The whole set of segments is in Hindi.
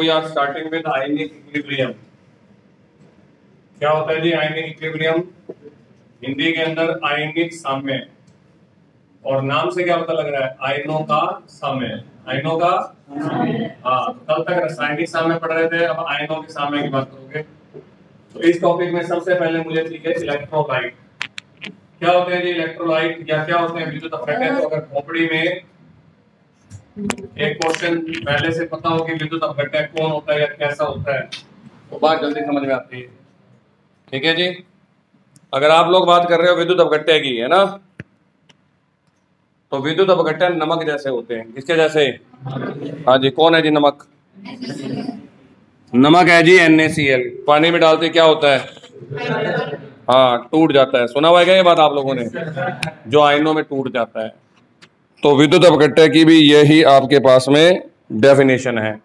We are starting with ionic equilibrium. क्या होता है जी आयनिक इक्विलिब्रियम? हिंदी के अंदर आयनिक साम्य, और नाम से क्या पता लग रहा है? आयनों का साम्य। आयनों का हाँ, कल तक रासायनिक साम्य पढ़ रहे थे, अब आयनों के साम्य की बात करोगे। तो इस टॉपिक में सबसे पहले मुझे चाहिए इलेक्ट्रोलाइट। क्या होते हैं जी इलेक्ट्रोलाइट, या क्या होते हैं विद्युत अपघटक? तो अगर खोपड़ी में एक क्वेश्चन पहले से पता हो कि विद्युत अपघटक कौन होता है या कैसा होता है, तो बात जल्दी समझ में आती है। ठीक है जी, अगर आप लोग बात कर रहे हो विद्युत अपघटक की, है ना, तो विद्युत अपघटन नमक जैसे होते हैं। किसके जैसे? हाँ जी, कौन है जी नमक? नमक है जी NaCl। पानी में डालते क्या होता है? हाँ, टूट जाता है। सुना हुआ है क्या ये बात आप लोगों ने? जो आयनों में टूट जाता है। तो विद्युत अपघटक की भी यही आपके पास में डेफिनेशन है,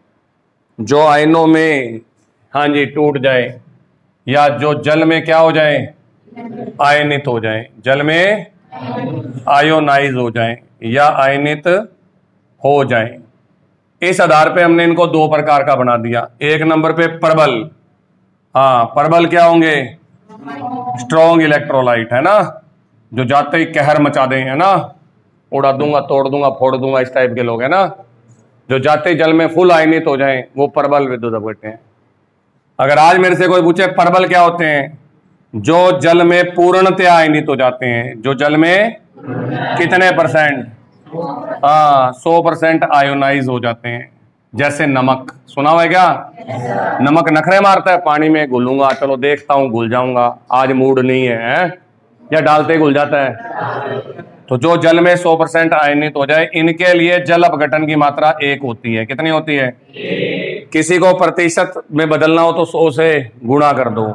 जो आयनों में हाँ जी टूट जाए, या जो जल में क्या हो जाए? आयनित हो जाए। जल में आयोनाइज हो जाए या आयनित हो जाए। इस आधार पे हमने इनको दो प्रकार का बना दिया। एक नंबर पे प्रबल। हाँ, प्रबल क्या होंगे? स्ट्रॉन्ग इलेक्ट्रोलाइट, है ना, जो जाते ही कहर मचा दें, है ना, उड़ा दूंगा, तोड़ दूंगा, फोड़ दूंगा, इस टाइप के लोग, है ना, जो जाते ही जल में फुल आयनित हो जाएं, वो प्रबल विद्युत अपघटक हैं। अगर आज मेरे से कोई पूछे प्रबल क्या होते हैं? जो जल में पूर्णतया आयनित हो जाते हैं। जो जल में कितने %? हाँ, 100% आयोनाइज हो जाते हैं। जैसे नमक, सुना हुआ है क्या? नमक नखरे मारता है, पानी में घुलूंगा, चलो देखता हूं, घुल जाऊंगा, आज मूड नहीं है, या डालते ही घुल जाता है। तो जो जल में 100% आयनित हो जाए, इनके लिए जल अपघटन की मात्रा 1 होती है। कितनी होती है? किसी को प्रतिशत में बदलना हो तो 100 से गुणा कर दो,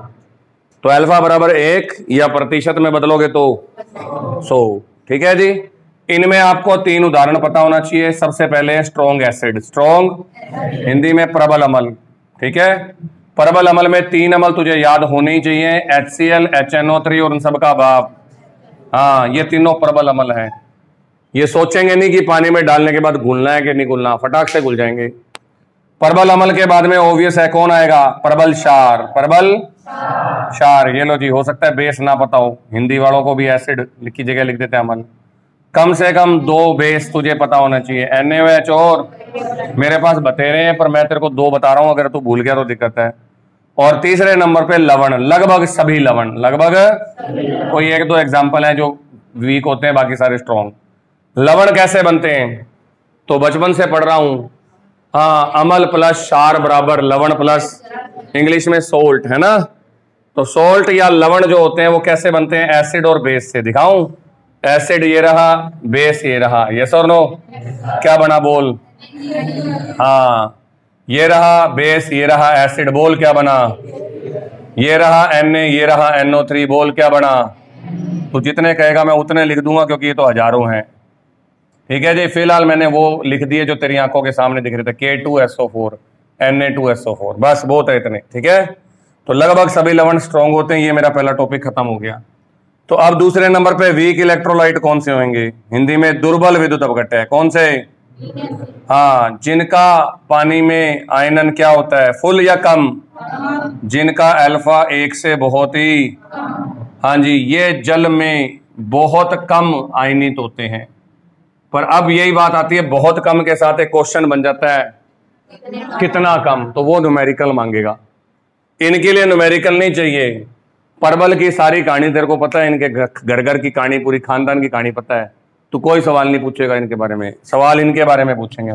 तो अल्फा बराबर 1, या प्रतिशत में बदलोगे तो 100। ठीक है जी, इनमें आपको 3 उदाहरण पता होना चाहिए। सबसे पहले स्ट्रॉन्ग एसिड, स्ट्रॉन्ग हिंदी में प्रबल अम्ल। ठीक है, प्रबल अम्ल में 3 अम्ल तुझे याद होने ही चाहिए, HCl, HNO3 और उन सबका बाप। हाँ, ये तीनों प्रबल अम्ल है। ये सोचेंगे नहीं कि पानी में डालने के बाद घुलना है कि नहीं घुलना, फटाक से घुल जाएंगे। प्रबल अम्ल के बाद में ऑब्वियस है कौन आएगा? प्रबल क्षार। प्रबल क्षार, ये लो जी, हो सकता है बेस ना पता हो, हिंदी वालों को भी एसिड की जगह लिख देते हैं अम्ल। कम से कम 2 बेस तुझे पता होना चाहिए, NaOH, और मेरे पास बतेरे हैं पर मैं तेरे को 2 बता रहा हूं, अगर तू भूल गया तो दिक्कत है। और तीसरे नंबर पे लवण, लगभग सभी लवण, लगभग कोई 1-2 एग्जाम्पल है जो वीक होते हैं, बाकी सारे स्ट्रॉन्ग। लवण कैसे बनते हैं? तो बचपन से पढ़ रहा हूं। हाँ, अम्ल प्लस क्षार बराबर लवण प्लस इंग्लिश में सोल्ट, है ना। तो सोल्ट या लवण जो होते हैं वो कैसे बनते हैं? एसिड और बेस से। दिखाऊं? एसिड ये रहा, बेस ये रहा, यस और नो? क्या बना बोल? हाँ, ये रहा बेस, ये रहा एसिड, बोल क्या बना? ये रहा Na, ये रहा NO3, बोल क्या बना? तो जितने कहेगा मैं उतने लिख दूंगा, क्योंकि ये तो हजारों हैं। ठीक है जी, फिलहाल मैंने वो लिख दिए जो तेरी आंखों के सामने दिख रहे थे, K2SO4, Na2SO4, बस बहुत है इतने। ठीक है, तो लगभग सभी लवण स्ट्रॉन्ग होते हैं। ये मेरा पहला टॉपिक खत्म हो गया। तो अब दूसरे नंबर पे वीक इलेक्ट्रोलाइट कौन से होंगे? हिंदी में दुर्बल विद्युत अपघटक। कौन से? हाँ, जिनका पानी में आयनन क्या होता है? फुल या कम? जिनका अल्फा 1 से बहुत ही, हाँ जी, ये जल में बहुत कम आयनित होते हैं। पर अब यही बात आती है, बहुत कम के साथ एक क्वेश्चन बन जाता है, कितना कम, तो वो न्यूमेरिकल मांगेगा। इनके लिए न्यूमेरिकल नहीं चाहिए। प्रबल की सारी कहानी तेरे को पता है, इनके घर घर की कहानी, पूरी खानदान की कहानी पता है, तो कोई सवाल नहीं पूछेगा इनके बारे में। सवाल इनके बारे में पूछेंगे।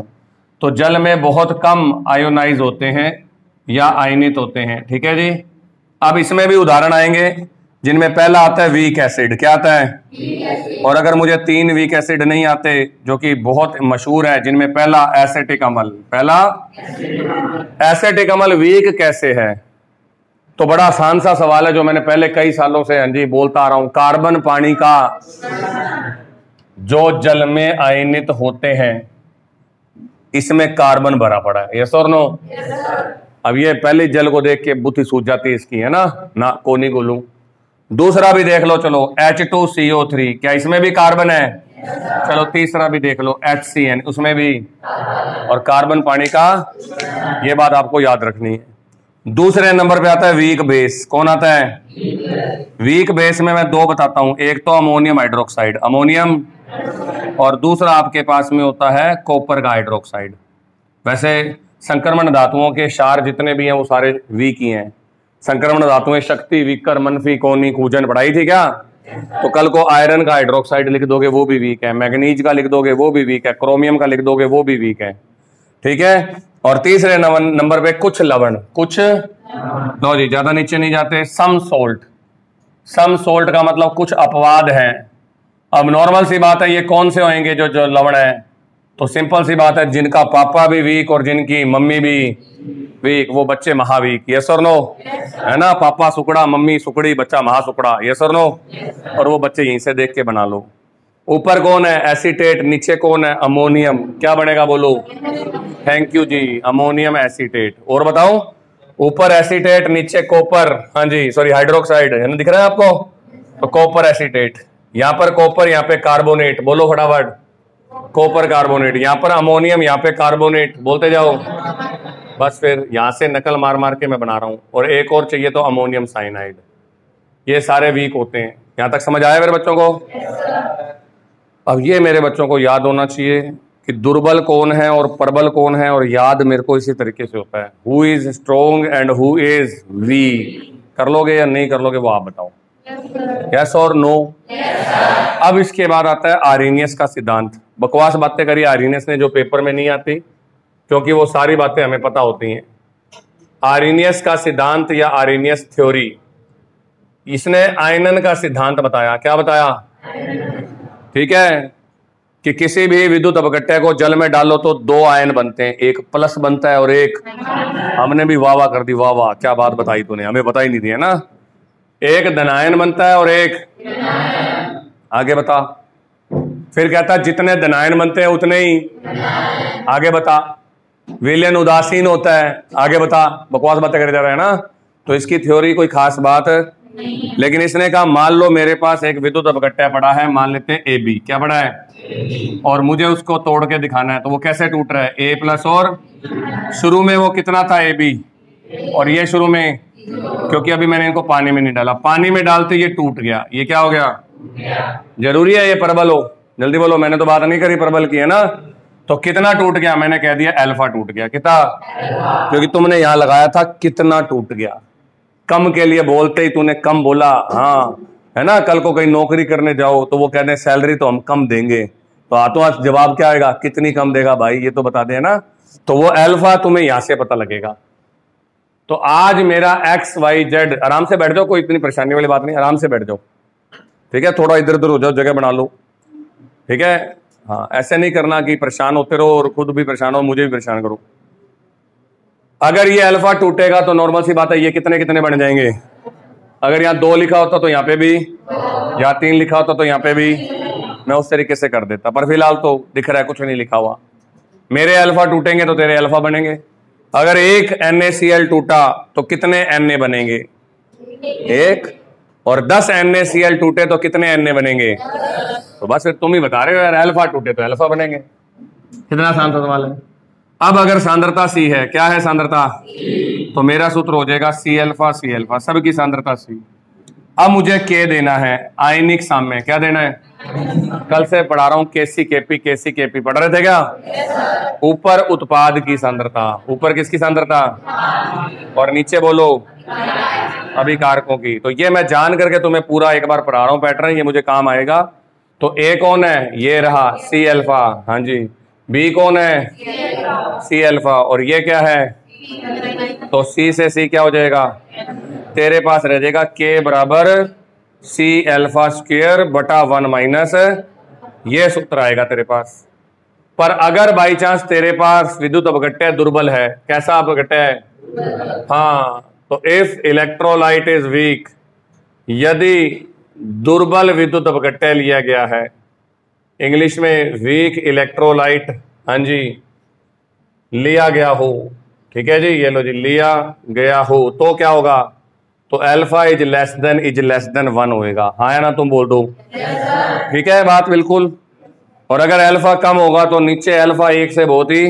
तो जल में बहुत कम आयोनाइज होते हैं या आयनित होते हैं। ठीक है जी, अब इसमें भी उदाहरण आएंगे, जिनमें पहला आता है वीक एसिड। क्या आता है? और अगर मुझे 3 वीक एसिड नहीं आते जो कि बहुत मशहूर है, जिनमें पहला एसिटिक अम्ल। पहला एसिटिक अम्ल वीक कैसे है? तो बड़ा आसान सा सवाल है, जो मैंने पहले कई सालों से, हाँ जी, बोलता आ रहा हूं। कार्बन पानी का जो जल में आयनित होते हैं, इसमें कार्बन भरा पड़ा है, यस और नो? अब ये पहले जल को देख के बुद्धि सूझ जाती है इसकी, है ना को नहीं बोलूं। दूसरा भी देख लो, चलो, H2CO3, क्या इसमें भी कार्बन है? चलो तीसरा भी देख लो, HCN, उसमें भी, और कार्बन पानी का, ये बात आपको याद रखनी है। दूसरे नंबर पे आता है वीक बेस। कौन आता है? वीक बेस में मैं दो बताता हूं, एक तो अमोनियम हाइड्रोक्साइड, अमोनियम, और दूसरा आपके पास में होता है कॉपर का हाइड्रोक्साइड। वैसे संक्रमण धातुओं के क्षार जितने भी हैं वो सारे वीक ही हैं। संक्रमण धातुएं शक्ति, विकर, मनफी, कोनी, कूजन पढ़ाई थी क्या? तो कल को आयरन का हाइड्रोक्साइड लिख दोगे वो भी वीक है, मैग्नीज का लिख दोगे वो भी वीक है, क्रोमियम का लिख दोगे वो भी वीक है। ठीक है। और तीसरे नंबर पे कुछ लवण, कुछ लो जी, ज्यादा नीचे नहीं जाते, सम सोल्ट। सम सोल्ट का मतलब कुछ अपवाद है। अब नॉर्मल सी बात है, ये कौन से होंगे जो लवण है? तो सिंपल सी बात है, जिनका पापा भी वीक और जिनकी मम्मी भी वीक, वो बच्चे महावीक। यस और नो? है ना, पापा सुकड़ा, मम्मी सुकड़ी, बच्चा महासुकड़ा। यस और नो? और वो बच्चे यहीं से देख के बना लो। ऊपर कौन है? एसीटेट, नीचे कौन है? अमोनियम। क्या बनेगा बोलो? Thank you ji, ammonium acetate. और बताओ, ऊपर एसीटेट, नीचे कॉपर, हाँ जी सॉरी हाइड्रोक्साइड, है ना, दिख रहा है आपको? तो कॉपर एसीटेट, यहाँ पर कॉपर, यहाँ पे कार्बोनेट, बोलो फटाफट, कॉपर कार्बोनेट, यहाँ पर अमोनियम, यहाँ पे कार्बोनेट, बोलते जाओ। बस फिर यहाँ से नकल मार मार के मैं बना रहा हूँ। और एक और चाहिए तो अमोनियम साइनाइड। ये सारे वीक होते हैं। यहाँ तक समझ आया मेरे बच्चों को? अब ये मेरे बच्चों को याद होना चाहिए कि दुर्बल कौन है और प्रबल कौन है, और याद मेरे को इसी तरीके से होता है, who is strong and who is weak. कर लोगे या नहीं कर लोगे वो आप बताओ, यस और नो? अब इसके बाद आता है आर्हेनियस का सिद्धांत। बकवास बातें करी आर्हेनियस ने जो पेपर में नहीं आती, क्योंकि वो सारी बातें हमें पता होती हैं। आर्हेनियस का सिद्धांत या आर्हेनियस थ्योरी, इसने आयनन का सिद्धांत बताया। क्या बताया? ठीक है, कि किसी भी विद्युत अपघट्य को जल में डालो तो दो आयन बनते हैं, एक प्लस बनता है और एक, हमने भी वाह वाह कर दी, वाह वाह क्या बात बताई तूने, हमें बता ही नहीं दी है ना। एक धनायन बनता है और एक, आगे बता। फिर कहता है जितने धनायन बनते हैं उतने ही, आगे बता। विलयन उदासीन होता है, आगे बता। बकवास बातें करे जा रहे हैं ना। तो इसकी थ्योरी कोई खास बात, लेकिन इसने कहा मान लो मेरे पास एक विद्युत अपघट्य पड़ा है, मान लेते हैं AB। क्या पड़ा है? और मुझे उसको तोड़ के दिखाना है, तो वो कैसे टूट रहा है? A प्लस, और शुरू में वो कितना था AB, और ये शुरू में, क्योंकि अभी मैंने इनको पानी में नहीं डाला, पानी में डालते ये टूट गया। ये क्या हो गया? जरूरी है ये प्रबल हो? जल्दी बोलो, मैंने तो बात नहीं करी प्रबल की, है ना। तो कितना टूट गया? मैंने कह दिया अल्फा टूट गया। कितना? क्योंकि तुमने यहां लगाया था कितना टूट गया। कम के लिए बोलते ही तूने कम बोला, हाँ, है ना। कल को कहीं नौकरी करने जाओ तो वो कहते हैं सैलरी तो हम कम देंगे, तो हाथों हाथ जवाब क्या आएगा? कितनी कम देगा भाई, ये तो बता दे, है ना। तो वो अल्फा तुम्हें यहां से पता लगेगा। तो आज मेरा XYZ, आराम से बैठ जाओ, कोई इतनी परेशानी वाली बात नहीं, आराम से बैठ जाओ, ठीक है। थोड़ा इधर उधर हो जाओ, जगह बना लो, ठीक है। हाँ, ऐसे नहीं करना कि परेशान होते रहो और खुद भी परेशान हो, मुझे भी परेशान करो। अगर ये अल्फा टूटेगा तो नॉर्मल सी बात है ये कितने कितने बन जाएंगे। अगर यहाँ 2 लिखा होता तो यहाँ पे भी, या 3 लिखा होता तो यहाँ पे भी, मैं उस तरीके से कर देता, पर फिलहाल तो दिख रहा है कुछ नहीं लिखा हुआ। मेरे अल्फा टूटेंगे तो तेरे अल्फा बनेंगे। अगर एक NaCl टूटा तो कितने Na बनेंगे? 1। और 10 NaCl टूटे तो कितने Na बनेंगे? तो बस फिर तुम ही बता रहे हो यार, अल्फा टूटे तो अल्फा बनेंगे। कितना आसान था सवाल है। अब अगर सांद्रता C है, क्या है सांद्रता? तो मेरा सूत्र हो जाएगा C अल्फा C अल्फा, सबकी सांद्रता C। अब मुझे K देना है, आयनिक साम्य। क्या देना है? कल से पढ़ा रहा हूं KC पढ़ रहे थे क्या? ऊपर उत्पाद की सांद्रता, ऊपर किसकी सांद्रता, और नीचे बोलो अभिकारकों की। तो ये मैं जान करके तुम्हें पूरा एक बार पढ़ा रहा हूं पैटर्न, ये मुझे काम आएगा। तो A कौन है? ये रहा C अल्फा, हाँ जी। B कौन है? C अल्फा, और ये क्या है? तो C से C क्या हो जाएगा? तेरे पास रह जाएगा K बराबर C अल्फा स्क्वायर बटा 1 माइनस, ये सूत्र आएगा तेरे पास। पर अगर बाई चांस तेरे पास विद्युत अपघट्य दुर्बल है, कैसा अपघट्य है? हाँ, तो इफ इलेक्ट्रोलाइट इज वीक, यदि दुर्बल विद्युत अपघट्य लिया गया है, इंग्लिश में वीक इलेक्ट्रोलाइट, हाँ जी, लिया गया हो, ठीक है जी, ये लो जी, लिया गया हो, तो क्या होगा? तो अल्फा इज लेस देन 1 होएगा। हाँ या ना, तुम बोल दो, ठीक है बात बिल्कुल। और अगर अल्फा कम होगा तो नीचे अल्फा 1 से बहुत ही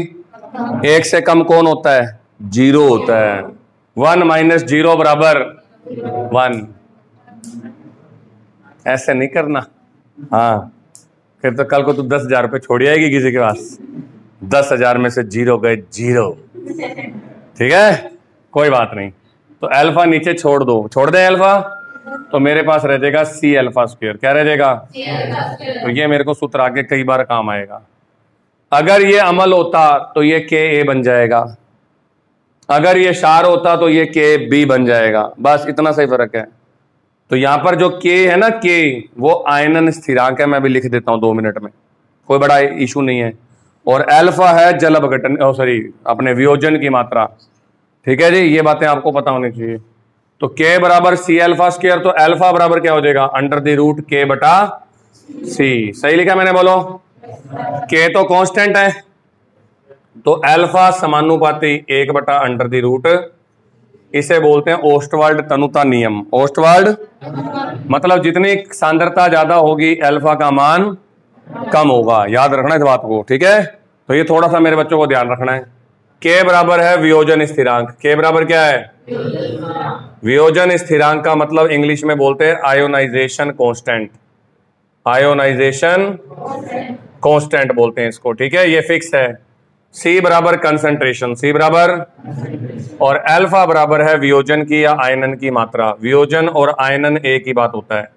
1 से कम कौन होता है? 0 होता है। 1 माइनस 0 बराबर 1। ऐसे नहीं करना। हाँ, फिर तो कल को तू 10,000 रुपये छोड़ आएगी किसी के पास। 10,000 में से 0 गए 0। ठीक है, कोई बात नहीं। तो अल्फा नीचे छोड़ दो, छोड़ दे अल्फा, तो मेरे पास रह जाएगा सी अल्फा स्क्वायर। क्या रह जाएगा? तो ये मेरे को सूत्र आगे कई बार काम आएगा। अगर ये अमल होता तो ये के ए बन जाएगा, अगर ये शार होता तो ये के बी बन जाएगा। बस इतना सही फर्क है। तो यहां पर जो के है ना, के वो आयनन स्थिरांक है। मैं भी लिख देता हूं 2 मिनट में, कोई बड़ा इशू नहीं है। और अल्फा है जल अपघटन, सॉरी अपने वियोजन की मात्रा। ठीक है जी, ये बातें आपको पता होनी चाहिए। तो के बराबर सी अल्फा स्क्वायर, तो अल्फा बराबर क्या हो जाएगा? अंडर द रूट के बटा सी। सही लिखा मैंने, बोलो। के तो कांस्टेंट है, तो अल्फा समानुपाती 1 बटा अंडर द रूट। इसे बोलते हैं ओस्टवाल्ड तनुता नियम। ओस्टवाल्ड मतलब जितनी सांद्रता ज्यादा होगी अल्फा का मान कम होगा। याद रखना इस बात को, ठीक है। तो ये थोड़ा सा मेरे बच्चों को ध्यान रखना है। के बराबर है वियोजन स्थिरांक। के बराबर क्या है? वियोजन स्थिरांक का मतलब इंग्लिश में बोलते हैं आयोनाइजेशन कांस्टेंट। आयोनाइजेशन कांस्टेंट बोलते हैं इसको, ठीक है। ये फिक्स है। सी बराबर कंसंट्रेशन, सी बराबर, और अल्फा बराबर है वियोजन की या आयनन की मात्रा। वियोजन और आयनन एक ही बात होता है,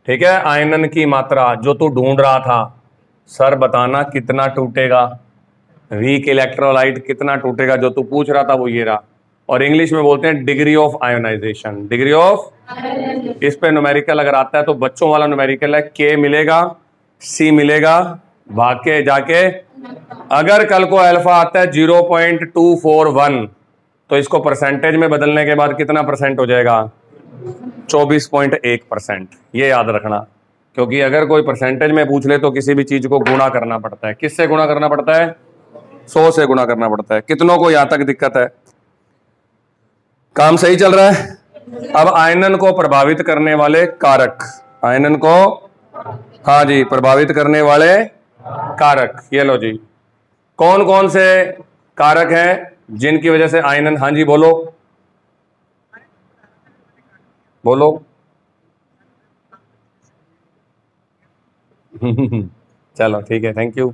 ठीक है। आयनन की मात्रा जो तू ढूंढ रहा था, सर बताना कितना टूटेगा, वीक इलेक्ट्रोलाइट कितना टूटेगा, जो तू पूछ रहा था वो ये रहा। और इंग्लिश में बोलते हैं degree of ionization. Degree of, इस पे न्यूमेरिकल अगर आता है तो बच्चों वाला न्यूमेरिकल है, के मिलेगा, सी मिलेगा, भाग के जाके। अगर कल को अल्फा आता है 0.241, तो इसको परसेंटेज में बदलने के बाद कितना परसेंट हो जाएगा? 24.1%। ये याद रखना, क्योंकि अगर कोई परसेंटेज में पूछ ले तो किसी भी चीज को गुणा करना पड़ता है। किससे गुणा करना पड़ता है? 100 से गुणा करना पड़ता है। कितनों को यहां तक दिक्कत है? काम सही चल रहा है? अब आयनन को प्रभावित करने वाले कारक, आयनन को, हाँ जी, प्रभावित करने वाले कारक। ये लो जी, कौन कौन से कारक हैं जिनकी वजह से आयनन, हाँ जी बोलो बोलो। चलो ठीक है, थैंक यू।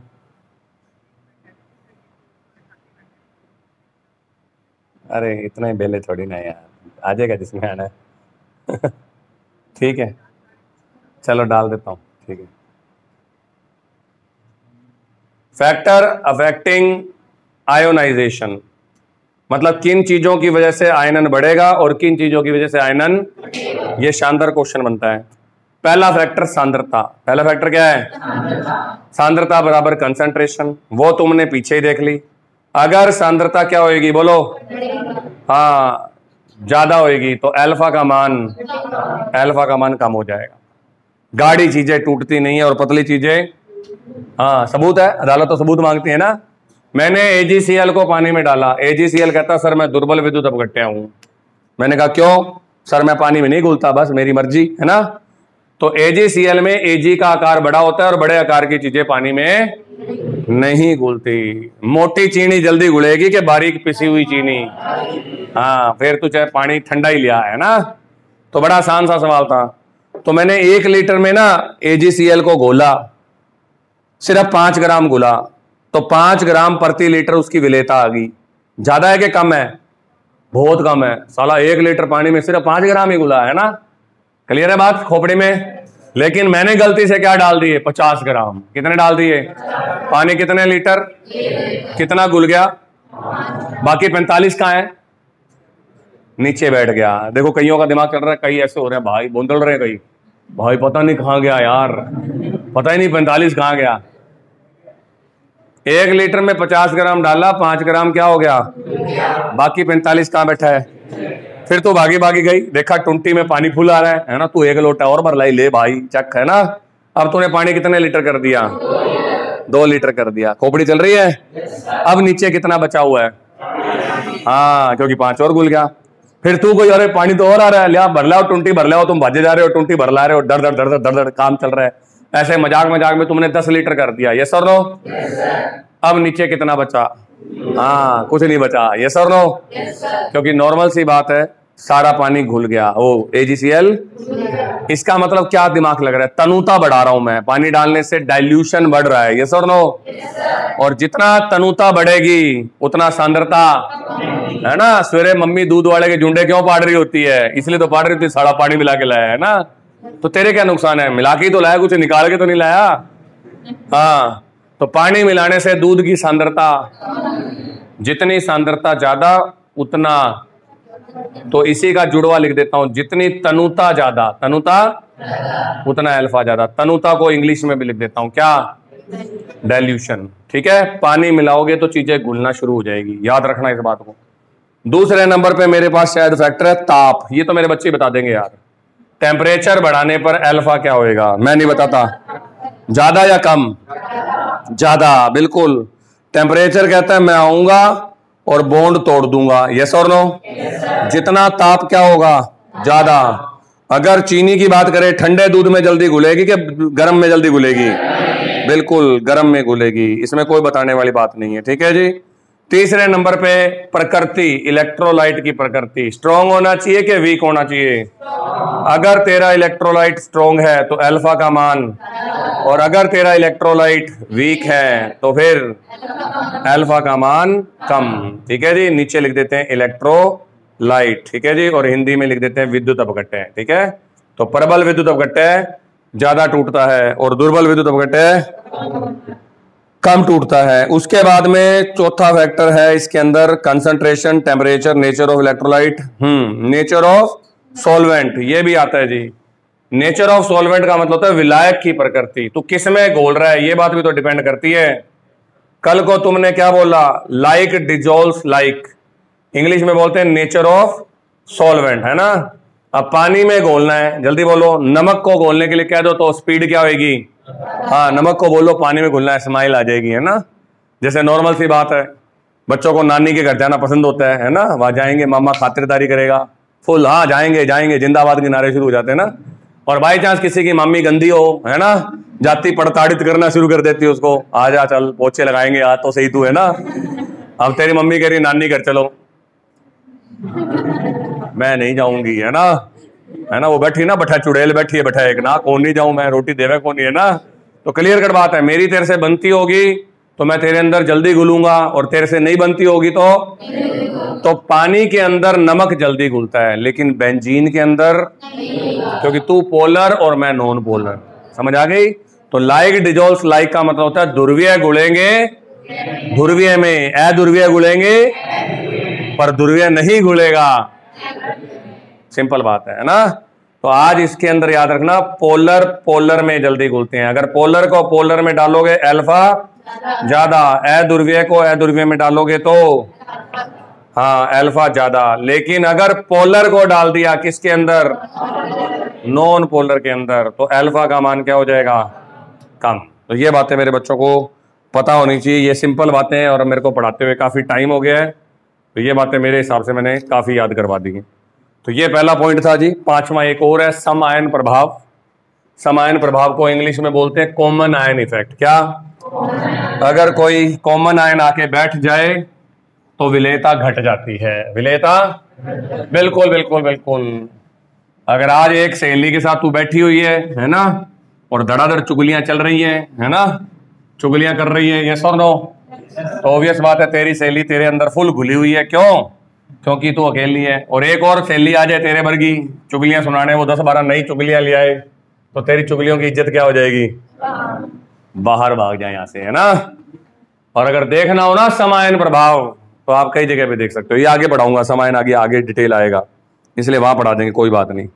अरे इतना ही बेले थोड़ी ना यार, आ जाएगा जिसमें आना है। ठीक है, चलो डाल देता हूं, ठीक है। फैक्टर अफेक्टिंग आयोनाइजेशन, मतलब किन चीजों की वजह से आयनन बढ़ेगा और किन चीजों की वजह से आयनन, ये शानदार क्वेश्चन बनता है। पहला फैक्टर सांद्रता। पहला फैक्टर क्या है? सांद्रता बराबर कंसंट्रेशन, वो तुमने पीछे ही देख ली। अगर सांद्रता क्या होगी बोलो? हाँ, ज्यादा होगी तो अल्फा का मान कम हो जाएगा। गाढ़ी चीजें टूटती नहीं है और पतली चीजें, हाँ सबूत है, अदालत तो सबूत मांगती है ना। मैंने AgCl को पानी में डाला, AgCl कहता सर मैं दुर्बल विद्युत अपघट्य हूं। मैंने कहा क्यों? सर मैं पानी में नहीं घुलता, बस मेरी मर्जी है ना। तो AgCl में Ag का आकार बड़ा होता है और बड़े आकार की चीजें पानी में नहीं घुलती। मोटी चीनी जल्दी घुलेगी कि बारीक पिसी हुई चीनी? हाँ, फिर तो चाहे पानी ठंडा ही लिया है ना। तो बड़ा आसान सा सवाल था। तो मैंने 1 लीटर में ना AgCl को घोला, सिर्फ 5 ग्राम घुला, तो 5 ग्राम प्रति लीटर उसकी विलेयता आ गई। ज्यादा है कि कम है? बहुत कम है। साला 1 लीटर पानी में सिर्फ 5 ग्राम ही घुला है ना। क्लियर है बात खोपड़ी में? लेकिन मैंने गलती से क्या डाल दिए? 50 ग्राम। कितने डाल दिए? पानी कितने लीटर? कितना घुल गया? बाकी 45 कहाँ है? नीचे बैठ गया। देखो कईयों का दिमाग चल रहा है, कई ऐसे हो रहे हैं भाई, बोंदल रहे हैं कई, भाई पता नहीं कहाँ गया यार, पता ही नहीं 45 कहाँ गया। 1 लीटर में 50 ग्राम डाला, 5 ग्राम क्या हो गया? बाकी 45 कहाँ बैठा है? फिर तो भागी भागी गई, देखा टुंटी में पानी फुल आ रहा है ना। तू 1 लोटा और भर लाई, ले भाई चक, है ना। अब तूने पानी कितने लीटर कर दिया? 2 लीटर कर दिया। खोपड़ी चल रही है? अब नीचे कितना बचा हुआ है? हाँ, क्योंकि 5 और घुल गया। फिर तू कोई, अरे पानी तो और आ रहा है, लिया भर लाओ, टुंटी भर लाओ, तुम भाजे जा रहे हो, टुंटी भर ला रहे हो, डर डर डर डर डर डर काम चल रहा है। ऐसे मजाक मजाक में तुमने 10 लीटर कर दिया, यस और नो? अब नीचे कितना बचा? हाँ, कुछ नहीं बचा, यस और नो? क्योंकि नॉर्मल सी बात है, सारा पानी घुल गया, ओ AgCl। इसका मतलब क्या दिमाग लग रहा है? तनुता बढ़ा रहा हूं मैं, पानी डालने से डाइल्यूशन बढ़ रहा है, यस और नो? और जितना तनुता बढ़ेगी उतना सांद्रता, है ना? सवेरे मम्मी दूध वाले के जुंडे क्यों पाड़ रही होती है? इसलिए तो पाड़ रही थी, सारा पानी मिला के लाया है ना। तो तेरे क्या नुकसान है? मिला के तो लाया, कुछ निकाल के तो नहीं लाया। हाँ, तो पानी मिलाने से दूध की सांद्रता, जितनी सांद्रता ज्यादा उतना, तो इसी का जुड़वा लिख देता हूं, जितनी तनुता ज्यादा, तनुता उतना अल्फा ज्यादा। तनुता को इंग्लिश में भी लिख देता हूं, क्या? डाइल्यूशन। ठीक है, पानी मिलाओगे तो चीजें घुलना शुरू हो जाएगी, याद रखना इस बात को। दूसरे नंबर पे मेरे पास शायद फैक्टर है ताप। ये तो मेरे बच्चे बता देंगे यार। टेम्परेचर बढ़ाने पर अल्फा क्या होएगा? मैं नहीं बताता। ज्यादा या कम? ज्यादा, बिल्कुल। टेम्परेचर कहता है मैं आऊंगा और बॉन्ड तोड़ दूंगा, यस और नो? जितना ताप क्या होगा? ज्यादा। अगर चीनी की बात करें, ठंडे दूध में जल्दी घुलेगी कि गर्म में जल्दी घुलेगी? बिल्कुल गर्म में घुलेगी, इसमें कोई बताने वाली बात नहीं है। ठीक है जी। तीसरे नंबर पे प्रकृति, इलेक्ट्रोलाइट की प्रकृति स्ट्रॉन्ग होना चाहिए कि वीक होना चाहिए? अगर तेरा इलेक्ट्रोलाइट स्ट्रॉन्ग है तो अल्फा का मान, और अगर तेरा इलेक्ट्रोलाइट वीक है तो फिर अल्फा का मान कम। ठीक है जी, नीचे लिख देते हैं इलेक्ट्रोलाइट। ठीक है जी, और हिंदी में लिख देते हैं विद्युत अपघट्य। ठीक है, तो प्रबल विद्युत अपघट्य ज्यादा टूटता है और दुर्बल विद्युत अपघट्य कम टूटता है। उसके बाद में चौथा फैक्टर है इसके अंदर concentration, temperature, nature of electrolyte, nature of solvent, ये भी आता है जी। नेचर ऑफ सॉल्वेंट का मतलब होता है विलायक की प्रकृति, तू किस में घोल रहा है, ये बात भी तो डिपेंड करती है। कल को तुमने क्या बोला? लाइक डिजोल्व्स लाइक, इंग्लिश में बोलते हैं नेचर ऑफ सॉल्वेंट, है ना? अब पानी में घोलना है, जल्दी बोलो। नमक को घोलने के लिए कह दो तो स्पीड क्या होगी? हाँ, नमक को बोलो पानी में घुलना है, स्माइल आ जाएगी, है ना? जैसे नॉर्मल सी बात है, बच्चों को नानी के घर जाना पसंद होता है ना? वहां जाएंगे, मामा खातिरदारी करेगा फुल, हाँ जाएंगे जाएंगे, जिंदाबाद के नारे शुरू हो जाते हैं ना। और बाई चांस किसी की मम्मी गंदी हो, है ना, जाति पड़ताड़ित करना शुरू कर देती है उसको, आ जा चल पोछे लगाएंगे, आज तो सही तू, है ना? अब तेरी मम्मी कह रही नानी घर चलो, मैं नहीं जाऊंगी, है ना? है ना, वो बैठी ना, बैठा चुड़ैल बैठी है, बैठा एक ना, कौन नहीं जाऊं मैं, रोटी देवे कौन नहीं, है ना? तो क्लियर कट बात है, मेरी तेरे से बनती होगी तो मैं तेरे अंदर जल्दी घुलूंगा, और तेरे से नहीं बनती होगी तो पानी के अंदर नमक जल्दी घुलता है लेकिन बेंजीन के अंदर, क्योंकि तू पोलर और मैं नॉन पोलर, समझ आ गई? तो लाइक डिजोल्व्स लाइक का मतलब होता है ध्रुवीय घुलेंगे ध्रुवीय में, अध्रुवीय घुलेंगे पर ध्रुवीय नहीं घुलेगा। सिंपल बात है ना? तो आज इसके अंदर याद रखना, पोलर पोलर में जल्दी घुलते हैं। अगर पोलर को पोलर में डालोगे अल्फा ज्यादा, अध्रुवीय को अध्रुवीय में डालोगे तो हाँ अल्फा ज्यादा। लेकिन अगर पोलर को डाल दिया किसके अंदर? नॉन पोलर के अंदर, तो अल्फा का मान क्या हो जाएगा? कम। तो ये बातें मेरे बच्चों को पता होनी चाहिए, ये सिंपल बातें हैं और मेरे को पढ़ाते हुए काफी टाइम हो गया है, तो ये बातें मेरे हिसाब से मैंने काफी याद करवा दी हैं। तो ये पहला पॉइंट था जी। पांचवा एक और है, सम आयन प्रभाव। सम आयन प्रभाव को इंग्लिश में बोलते हैं कॉमन आयन इफेक्ट। क्या? अगर कोई कॉमन आयन आके बैठ जाए तो विलेयता घट जाती है। विलेयता, बिल्कुल बिल्कुल बिल्कुल। अगर आज एक सहेली के साथ तू बैठी हुई है ना, और धड़ाधड़ चुगलियां चल रही है ना, चुगलियां कर रही है, यस और नो? तो ऑब्वियस बात है तेरी सहेली तेरे अंदर फुल घुली हुई है। क्यों? क्योंकि तू अकेली है। और एक और सहेली आ जाए तेरे वर्गी चुगलियां सुनाने, वो 10-12 नई चुगलियां ले आए, तो तेरी चुगलियों की इज्जत क्या हो जाएगी? बाहर भाग जाए यहां से, है ना? और अगर देखना हो ना समायन प्रभाव, तो आप कई जगह पे देख सकते हो। ये आगे पढ़ाऊंगा समायन, आगे डिटेल आएगा, इसलिए वहां पढ़ा देंगे, कोई बात नहीं।